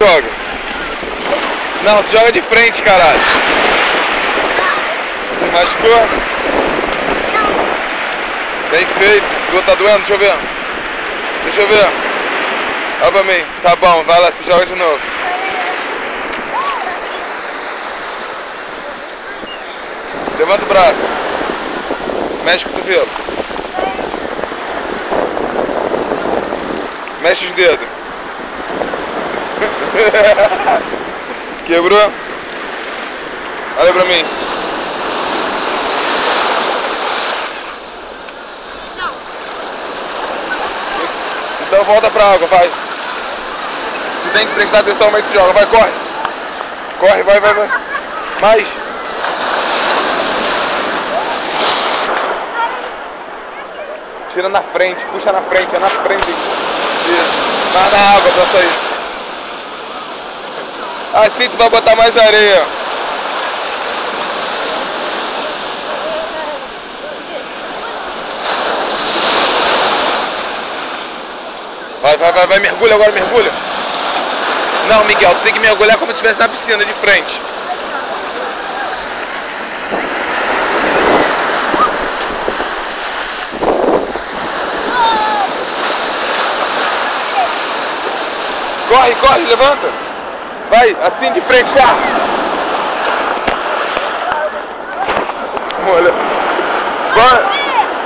joga. Não, se joga de frente, caralho. Se machucou? Bem feito. Tá doendo? Deixa eu ver. Deixa eu ver. Olha pra mim. Tá bom, vai lá, se joga de novo. Levanta o braço. Mexe o cotovelo. Mexe os dedos. Quebrou? Olha pra mim. Então volta pra água, vai. Tu tem que prestar atenção como é que se joga. Vai, corre. Corre, vai. Mais. Tira na frente, puxa na frente, é na frente. Isso. Vai na água pra sair. Assim tu vai botar mais areia. Vai, mergulha agora, mergulha. Não, Miguel, tu tem que mergulhar como se estivesse na piscina, de frente. Corre, levanta. Vai, assim de frente, já.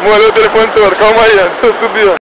Molhou o telefone todo, calma aí, deixa eu subir.